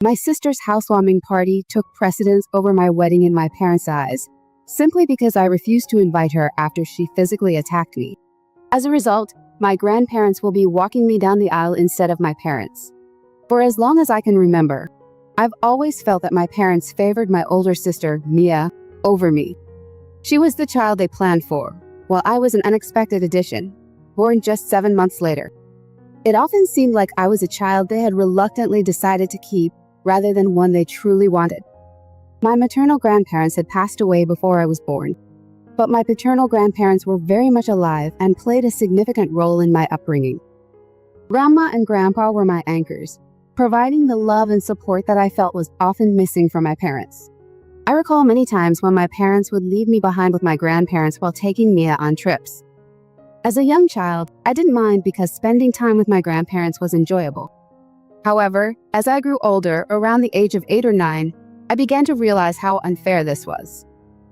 My sister's housewarming party took precedence over my wedding in my parents' eyes, simply because I refused to invite her after she physically attacked me. As a result, my grandparents will be walking me down the aisle instead of my parents. For as long as I can remember, I've always felt that my parents favored my older sister, Mia, over me. She was the child they planned for, while I was an unexpected addition, born just 7 months later. It often seemed like I was a child they had reluctantly decided to keep rather than one they truly wanted. My maternal grandparents had passed away before I was born, but my paternal grandparents were very much alive and played a significant role in my upbringing. Grandma and Grandpa were my anchors, providing the love and support that I felt was often missing from my parents. I recall many times when my parents would leave me behind with my grandparents while taking Mia on trips. As a young child, I didn't mind because spending time with my grandparents was enjoyable. However, as I grew older, around the age of 8 or 9, I began to realize how unfair this was.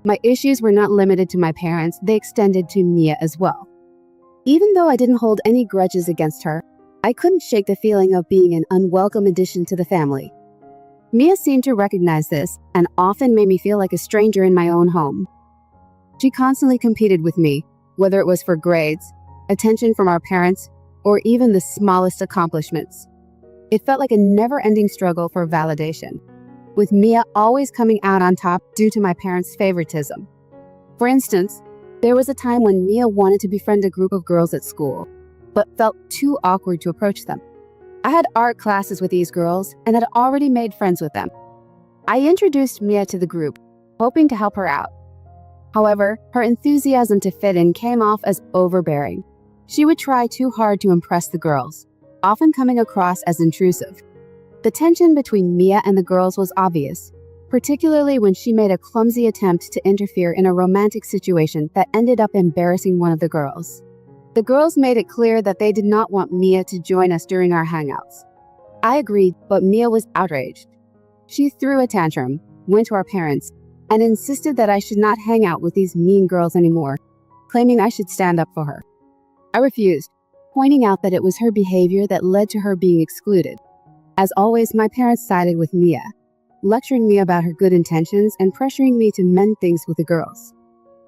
My issues were not limited to my parents, they extended to Mia as well. Even though I didn't hold any grudges against her, I couldn't shake the feeling of being an unwelcome addition to the family. Mia seemed to recognize this and often made me feel like a stranger in my own home. She constantly competed with me, whether it was for grades, attention from our parents, or even the smallest accomplishments. It felt like a never-ending struggle for validation, with Mia always coming out on top due to my parents' favoritism. For instance, there was a time when Mia wanted to befriend a group of girls at school, but felt too awkward to approach them. I had art classes with these girls and had already made friends with them. I introduced Mia to the group, hoping to help her out. However, her enthusiasm to fit in came off as overbearing. She would try too hard to impress the girls, often coming across as intrusive. The tension between Mia and the girls was obvious, particularly when she made a clumsy attempt to interfere in a romantic situation that ended up embarrassing one of the girls. The girls made it clear that they did not want Mia to join us during our hangouts. I agreed, but Mia was outraged. She threw a tantrum, went to our parents, and insisted that I should not hang out with these mean girls anymore, claiming I should stand up for her. I refused, pointing out that it was her behavior that led to her being excluded. As always, my parents sided with Mia, lecturing me about her good intentions and pressuring me to mend things with the girls.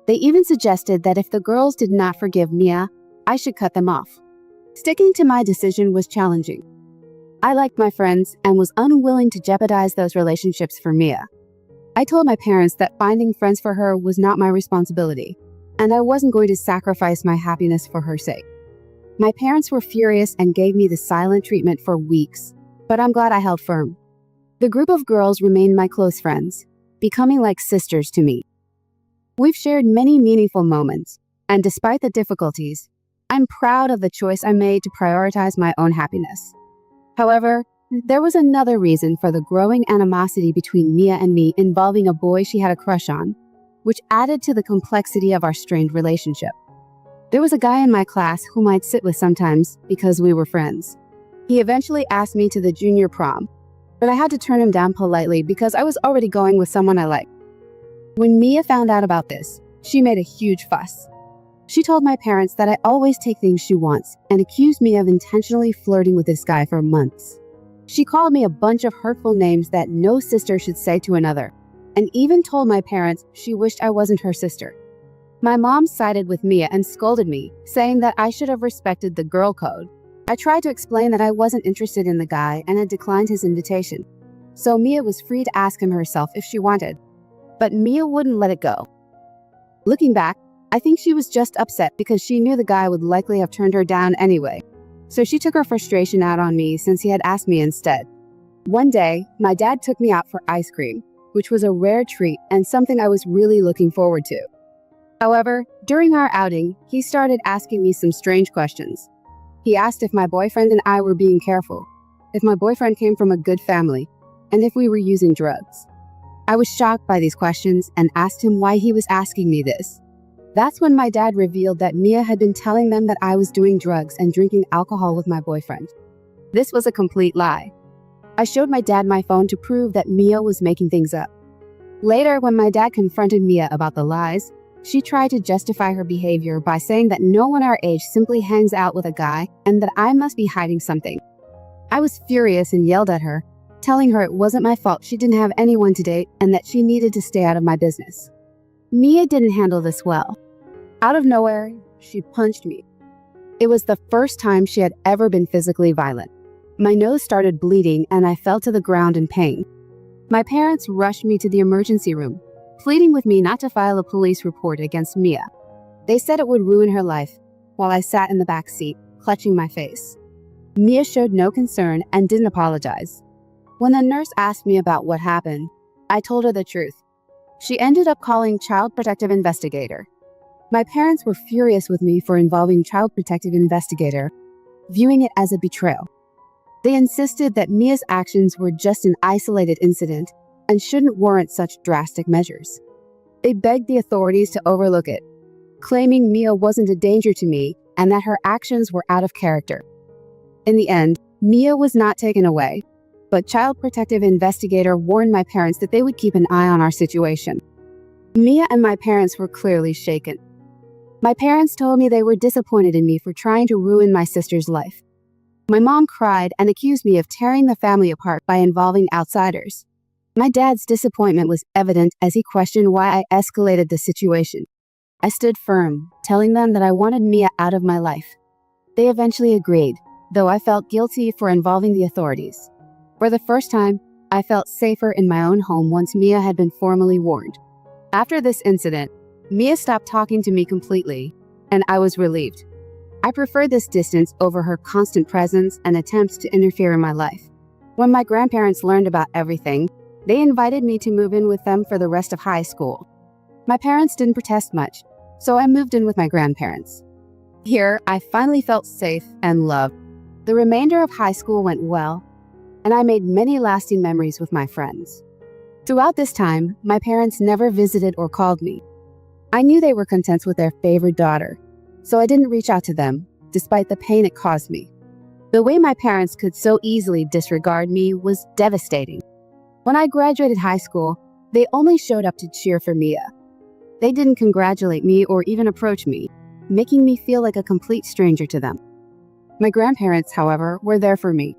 They even suggested that if the girls did not forgive Mia, I should cut them off. Sticking to my decision was challenging. I liked my friends and was unwilling to jeopardize those relationships for Mia. I told my parents that finding friends for her was not my responsibility, and I wasn't going to sacrifice my happiness for her sake. My parents were furious and gave me the silent treatment for weeks, but I'm glad I held firm. The group of girls remained my close friends, becoming like sisters to me. We've shared many meaningful moments, and despite the difficulties, I'm proud of the choice I made to prioritize my own happiness. However, there was another reason for the growing animosity between Mia and me involving a boy she had a crush on, which added to the complexity of our strained relationship. There was a guy in my class whom I'd sit with sometimes because we were friends. He eventually asked me to the junior prom, but I had to turn him down politely because I was already going with someone I liked. When Mia found out about this, she made a huge fuss. She told my parents that I always take things she wants and accused me of intentionally flirting with this guy for months. She called me a bunch of hurtful names that no sister should say to another, and even told my parents she wished I wasn't her sister. My mom sided with Mia and scolded me, saying that I should have respected the girl code. I tried to explain that I wasn't interested in the guy and had declined his invitation, so Mia was free to ask him herself if she wanted. But Mia wouldn't let it go. Looking back, I think she was just upset because she knew the guy would likely have turned her down anyway, so she took her frustration out on me since he had asked me instead. One day, my dad took me out for ice cream, which was a rare treat and something I was really looking forward to. However, during our outing, he started asking me some strange questions. He asked if my boyfriend and I were being careful, if my boyfriend came from a good family, and if we were using drugs. I was shocked by these questions and asked him why he was asking me this. That's when my dad revealed that Mia had been telling them that I was doing drugs and drinking alcohol with my boyfriend. This was a complete lie. I showed my dad my phone to prove that Mia was making things up. Later, when my dad confronted Mia about the lies, she tried to justify her behavior by saying that no one our age simply hangs out with a guy and that I must be hiding something. I was furious and yelled at her, telling her it wasn't my fault she didn't have anyone to date and that she needed to stay out of my business. Mia didn't handle this well. Out of nowhere, she punched me. It was the first time she had ever been physically violent. My nose started bleeding and I fell to the ground in pain. My parents rushed me to the emergency room, pleading with me not to file a police report against Mia. They said it would ruin her life, while I sat in the back seat, clutching my face. Mia showed no concern and didn't apologize. When the nurse asked me about what happened, I told her the truth. She ended up calling Child Protective Investigator. My parents were furious with me for involving Child Protective Investigator, viewing it as a betrayal. They insisted that Mia's actions were just an isolated incident and shouldn't warrant such drastic measures. They begged the authorities to overlook it, claiming Mia wasn't a danger to me and that her actions were out of character. In the end, Mia was not taken away, but Child Protective Investigator warned my parents that they would keep an eye on our situation. Mia and my parents were clearly shaken. My parents told me they were disappointed in me for trying to ruin my sister's life. My mom cried and accused me of tearing the family apart by involving outsiders. My dad's disappointment was evident as he questioned why I escalated the situation. I stood firm, telling them that I wanted Mia out of my life. They eventually agreed, though I felt guilty for involving the authorities. For the first time, I felt safer in my own home once Mia had been formally warned. After this incident, Mia stopped talking to me completely, and I was relieved. I preferred this distance over her constant presence and attempts to interfere in my life. When my grandparents learned about everything, they invited me to move in with them for the rest of high school. My parents didn't protest much, so I moved in with my grandparents. Here, I finally felt safe and loved. The remainder of high school went well, and I made many lasting memories with my friends. Throughout this time, my parents never visited or called me. I knew they were content with their favorite daughter, so I didn't reach out to them, despite the pain it caused me. The way my parents could so easily disregard me was devastating. When I graduated high school, they only showed up to cheer for Mia. They didn't congratulate me or even approach me, making me feel like a complete stranger to them. My grandparents, however, were there for me.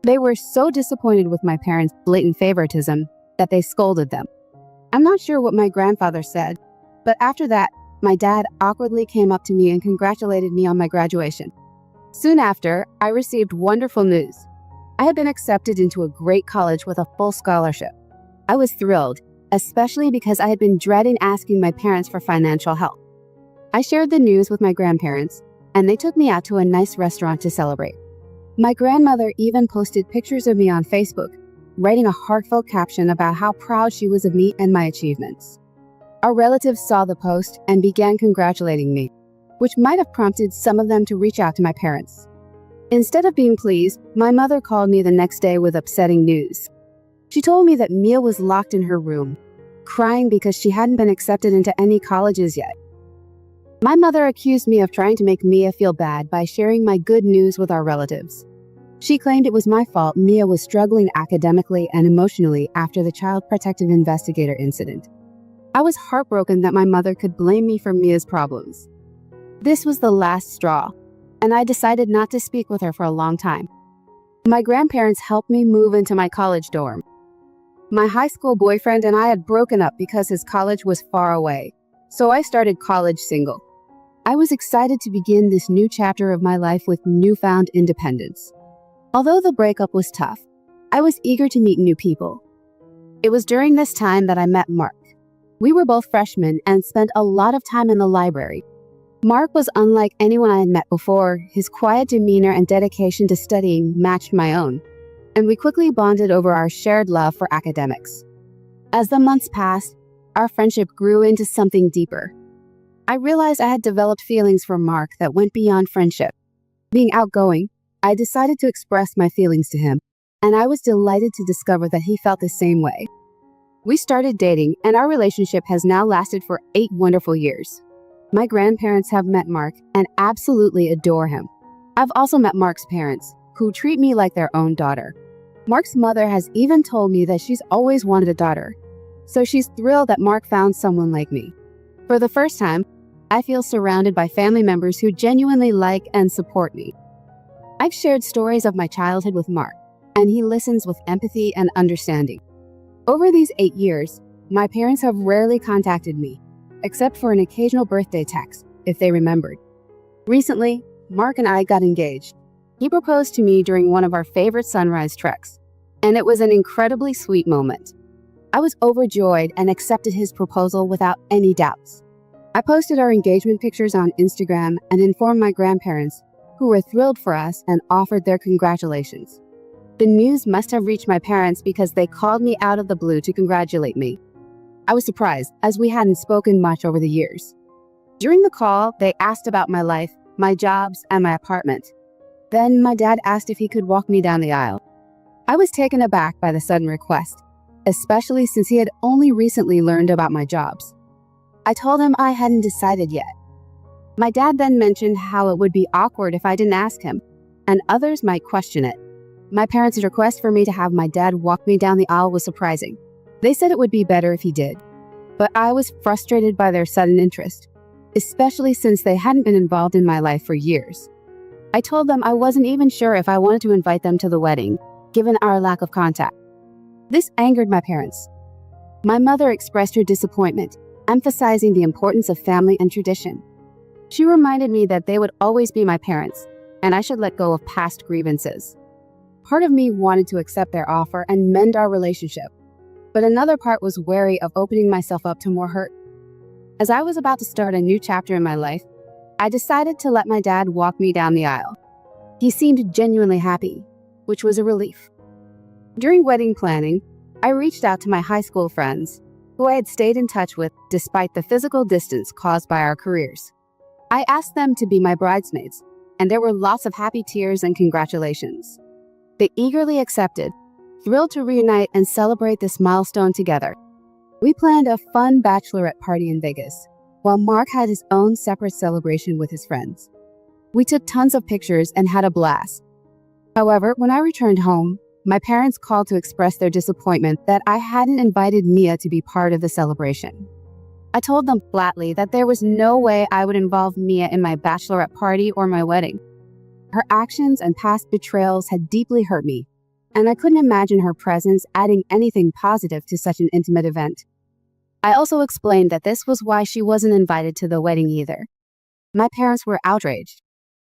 They were so disappointed with my parents' blatant favoritism that they scolded them. I'm not sure what my grandfather said, but after that, my dad awkwardly came up to me and congratulated me on my graduation. Soon after, I received wonderful news. I had been accepted into a great college with a full scholarship. I was thrilled, especially because I had been dreading asking my parents for financial help. I shared the news with my grandparents, and they took me out to a nice restaurant to celebrate. My grandmother even posted pictures of me on Facebook, writing a heartfelt caption about how proud she was of me and my achievements. Our relatives saw the post and began congratulating me, which might have prompted some of them to reach out to my parents. Instead of being pleased, my mother called me the next day with upsetting news. She told me that Mia was locked in her room, crying because she hadn't been accepted into any colleges yet. My mother accused me of trying to make Mia feel bad by sharing my good news with our relatives. She claimed it was my fault Mia was struggling academically and emotionally after the Child Protective Investigator incident. I was heartbroken that my mother could blame me for Mia's problems. This was the last straw, and I decided not to speak with her for a long time. My grandparents helped me move into my college dorm. My high school boyfriend and I had broken up because his college was far away, so I started college single. I was excited to begin this new chapter of my life with newfound independence. Although the breakup was tough, I was eager to meet new people. It was during this time that I met Mark. We were both freshmen and spent a lot of time in the library. Mark was unlike anyone I had met before. His quiet demeanor and dedication to studying matched my own, and we quickly bonded over our shared love for academics. As the months passed, our friendship grew into something deeper. I realized I had developed feelings for Mark that went beyond friendship. Being outgoing, I decided to express my feelings to him, and I was delighted to discover that he felt the same way. We started dating, and our relationship has now lasted for 8 wonderful years. My grandparents have met Mark and absolutely adore him. I've also met Mark's parents, who treat me like their own daughter. Mark's mother has even told me that she's always wanted a daughter, so she's thrilled that Mark found someone like me. For the first time, I feel surrounded by family members who genuinely like and support me. I've shared stories of my childhood with Mark, and he listens with empathy and understanding. Over these 8 years, my parents have rarely contacted me, except for an occasional birthday text, if they remembered. Recently, Mark and I got engaged. He proposed to me during one of our favorite sunrise treks, and it was an incredibly sweet moment. I was overjoyed and accepted his proposal without any doubts. I posted our engagement pictures on Instagram and informed my grandparents, who were thrilled for us and offered their congratulations. The news must have reached my parents because they called me out of the blue to congratulate me. I was surprised, as we hadn't spoken much over the years. During the call, they asked about my life, my jobs, and my apartment. Then my dad asked if he could walk me down the aisle. I was taken aback by the sudden request, especially since he had only recently learned about my jobs. I told him I hadn't decided yet. My dad then mentioned how it would be awkward if I didn't ask him, and others might question it. My parents' request for me to have my dad walk me down the aisle was surprising. They said it would be better if he did, but I was frustrated by their sudden interest, especially since they hadn't been involved in my life for years. I told them I wasn't even sure if I wanted to invite them to the wedding, given our lack of contact. This angered my parents. My mother expressed her disappointment, emphasizing the importance of family and tradition. She reminded me that they would always be my parents, and I should let go of past grievances. Part of me wanted to accept their offer and mend our relationship, but another part was wary of opening myself up to more hurt. As I was about to start a new chapter in my life, I decided to let my dad walk me down the aisle. He seemed genuinely happy, which was a relief. During wedding planning, I reached out to my high school friends, who I had stayed in touch with despite the physical distance caused by our careers. I asked them to be my bridesmaids, and there were lots of happy tears and congratulations. They eagerly accepted, thrilled to reunite and celebrate this milestone together. We planned a fun bachelorette party in Vegas, while Mark had his own separate celebration with his friends. We took tons of pictures and had a blast. However, when I returned home, my parents called to express their disappointment that I hadn't invited Mia to be part of the celebration. I told them flatly that there was no way I would involve Mia in my bachelorette party or my wedding. Her actions and past betrayals had deeply hurt me, and I couldn't imagine her presence adding anything positive to such an intimate event. I also explained that this was why she wasn't invited to the wedding either. My parents were outraged.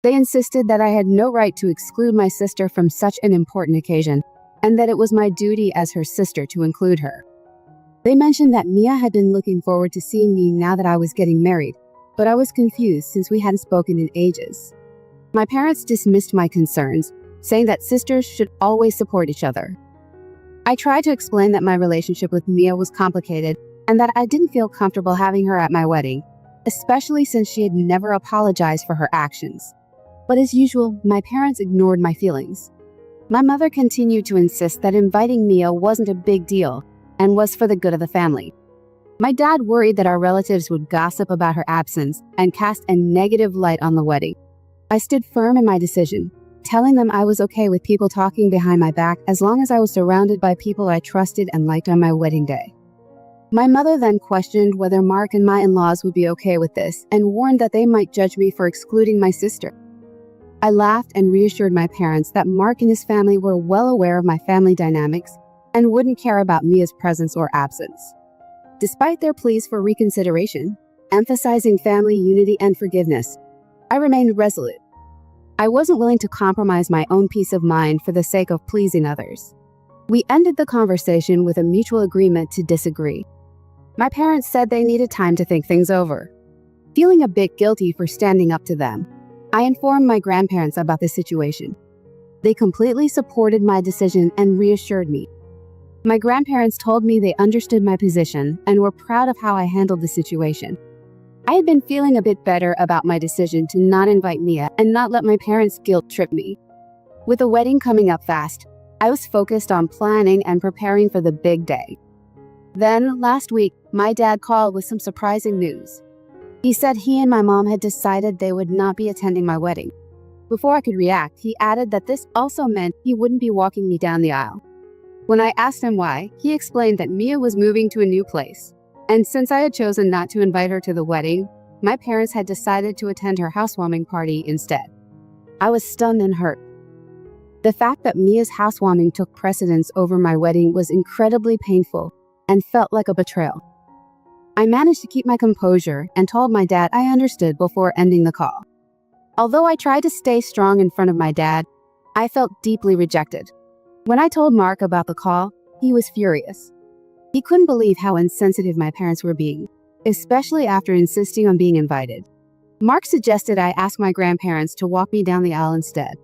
They insisted that I had no right to exclude my sister from such an important occasion, and that it was my duty as her sister to include her. They mentioned that Mia had been looking forward to seeing me now that I was getting married, but I was confused since we hadn't spoken in ages. My parents dismissed my concerns, saying that sisters should always support each other. I tried to explain that my relationship with Mia was complicated and that I didn't feel comfortable having her at my wedding, especially since she had never apologized for her actions. But as usual, my parents ignored my feelings. My mother continued to insist that inviting Mia wasn't a big deal and was for the good of the family. My dad worried that our relatives would gossip about her absence and cast a negative light on the wedding. I stood firm in my decision, telling them I was okay with people talking behind my back as long as I was surrounded by people I trusted and liked on my wedding day. My mother then questioned whether Mark and my in-laws would be okay with this and warned that they might judge me for excluding my sister. I laughed and reassured my parents that Mark and his family were well aware of my family dynamics and wouldn't care about Mia's presence or absence. Despite their pleas for reconsideration, emphasizing family unity and forgiveness, I remained resolute. I wasn't willing to compromise my own peace of mind for the sake of pleasing others. We ended the conversation with a mutual agreement to disagree. My parents said they needed time to think things over. Feeling a bit guilty for standing up to them, I informed my grandparents about the situation. They completely supported my decision and reassured me. My grandparents told me they understood my position and were proud of how I handled the situation. I had been feeling a bit better about my decision to not invite Mia and not let my parents guilt trip me. With the wedding coming up fast, I was focused on planning and preparing for the big day. Then, last week, my dad called with some surprising news. He said he and my mom had decided they would not be attending my wedding. Before I could react, he added that this also meant he wouldn't be walking me down the aisle. When I asked him why, he explained that Mia was moving to a new place, and since I had chosen not to invite her to the wedding, my parents had decided to attend her housewarming party instead. I was stunned and hurt. The fact that Mia's housewarming took precedence over my wedding was incredibly painful and felt like a betrayal. I managed to keep my composure and told my dad I understood before ending the call. Although I tried to stay strong in front of my dad, I felt deeply rejected. When I told Mark about the call, he was furious. He couldn't believe how insensitive my parents were being, especially after insisting on being invited. Mark suggested I ask my grandparents to walk me down the aisle instead.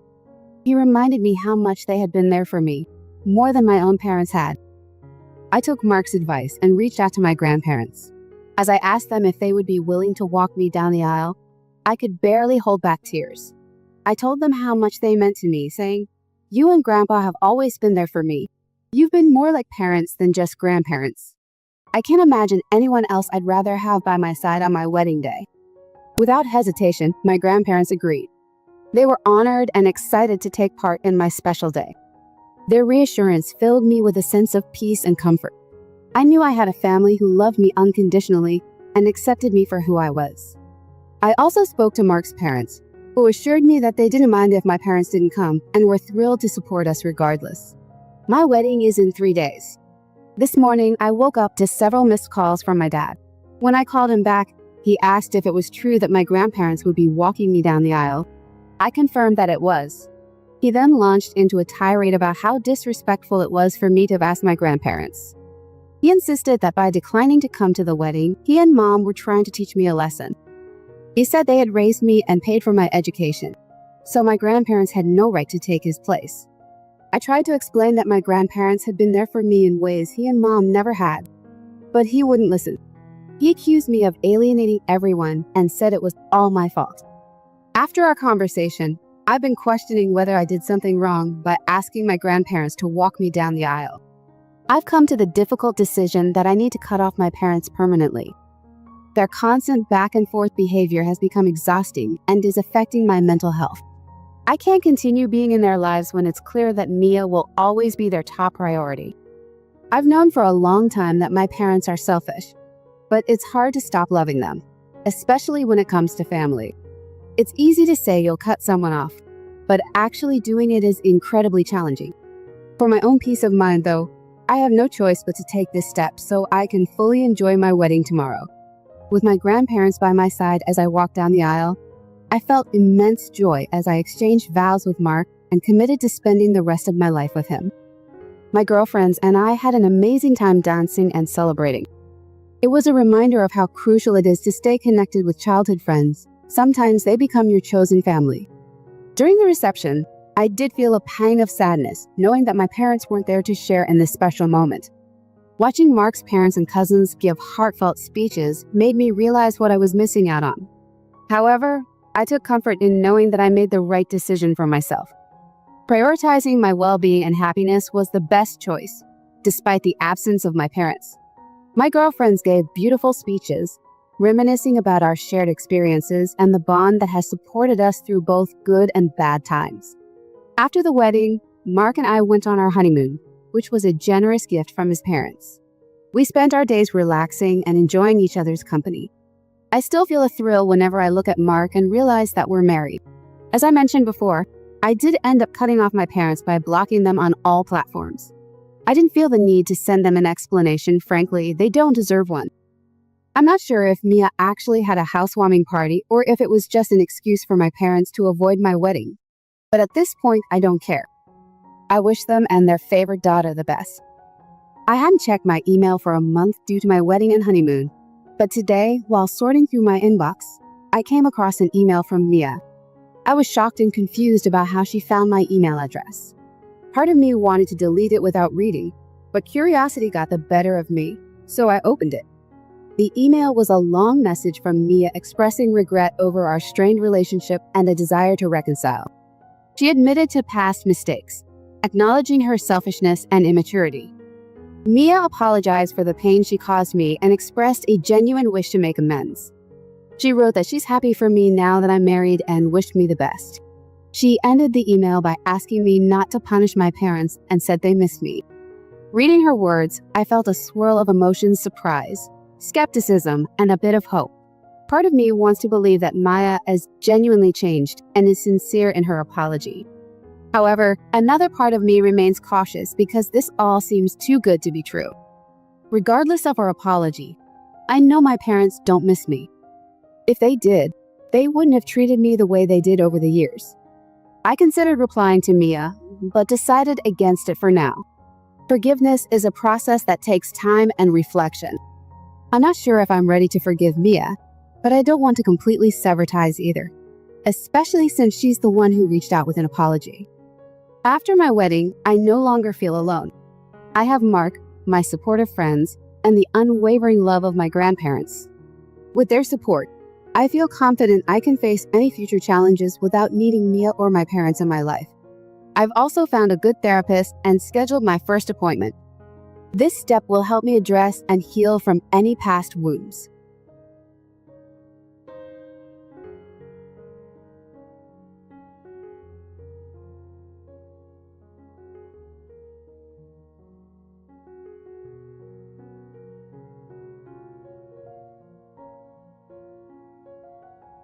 He reminded me how much they had been there for me, more than my own parents had. I took Mark's advice and reached out to my grandparents. As I asked them if they would be willing to walk me down the aisle, I could barely hold back tears. I told them how much they meant to me, saying, "You and Grandpa have always been there for me. You've been more like parents than just grandparents. I can't imagine anyone else I'd rather have by my side on my wedding day." Without hesitation, my grandparents agreed. They were honored and excited to take part in my special day. Their reassurance filled me with a sense of peace and comfort. I knew I had a family who loved me unconditionally and accepted me for who I was. I also spoke to Mark's parents, who assured me that they didn't mind if my parents didn't come and were thrilled to support us regardless. My wedding is in 3 days. This morning, I woke up to several missed calls from my dad. When I called him back, he asked if it was true that my grandparents would be walking me down the aisle. I confirmed that it was. He then launched into a tirade about how disrespectful it was for me to have asked my grandparents. He insisted that by declining to come to the wedding, he and Mom were trying to teach me a lesson. He said they had raised me and paid for my education, so my grandparents had no right to take his place. I tried to explain that my grandparents had been there for me in ways he and Mom never had, but he wouldn't listen. He accused me of alienating everyone and said it was all my fault. After our conversation, I've been questioning whether I did something wrong by asking my grandparents to walk me down the aisle. I've come to the difficult decision that I need to cut off my parents permanently. Their constant back and forth behavior has become exhausting and is affecting my mental health. I can't continue being in their lives when it's clear that Mia will always be their top priority. I've known for a long time that my parents are selfish, but it's hard to stop loving them, especially when it comes to family. It's easy to say you'll cut someone off, but actually doing it is incredibly challenging. For my own peace of mind, though, I have no choice but to take this step so I can fully enjoy my wedding tomorrow. With my grandparents by my side as I walked down the aisle, I felt immense joy as I exchanged vows with Mark and committed to spending the rest of my life with him. My girlfriends and I had an amazing time dancing and celebrating. It was a reminder of how crucial it is to stay connected with childhood friends. Sometimes they become your chosen family. During the reception, I did feel a pang of sadness, knowing that my parents weren't there to share in this special moment. Watching Mark's parents and cousins give heartfelt speeches made me realize what I was missing out on. However, I took comfort in knowing that I made the right decision for myself. Prioritizing my well-being and happiness was the best choice, despite the absence of my parents. My girlfriends gave beautiful speeches, reminiscing about our shared experiences and the bond that has supported us through both good and bad times. After the wedding, Mark and I went on our honeymoon, which was a generous gift from his parents. We spent our days relaxing and enjoying each other's company. I still feel a thrill whenever I look at Mark and realize that we're married. As I mentioned before, I did end up cutting off my parents by blocking them on all platforms. I didn't feel the need to send them an explanation. Frankly, they don't deserve one. I'm not sure if Mia actually had a housewarming party or if it was just an excuse for my parents to avoid my wedding. But at this point, I don't care. I wish them and their favorite daughter the best. I hadn't checked my email for a month due to my wedding and honeymoon, but today, while sorting through my inbox, I came across an email from Mia. I was shocked and confused about how she found my email address. Part of me wanted to delete it without reading, but curiosity got the better of me, so I opened it. The email was a long message from Mia expressing regret over our strained relationship and a desire to reconcile. She admitted to past mistakes, acknowledging her selfishness and immaturity. Mia apologized for the pain she caused me and expressed a genuine wish to make amends. She wrote that she's happy for me now that I'm married and wished me the best. She ended the email by asking me not to punish my parents and said they missed me. Reading her words, I felt a swirl of emotions: surprise, skepticism, and a bit of hope. Part of me wants to believe that Maya has genuinely changed and is sincere in her apology. However, another part of me remains cautious because this all seems too good to be true. Regardless of her apology, I know my parents don't miss me. If they did, they wouldn't have treated me the way they did over the years. I considered replying to Mia, but decided against it for now. Forgiveness is a process that takes time and reflection. I'm not sure if I'm ready to forgive Mia, but I don't want to completely sever ties either, especially since she's the one who reached out with an apology. After my wedding, I no longer feel alone. I have Mark, my supportive friends, and the unwavering love of my grandparents. With their support, I feel confident I can face any future challenges without needing Mia or my parents in my life. I've also found a good therapist and scheduled my first appointment. This step will help me address and heal from any past wounds.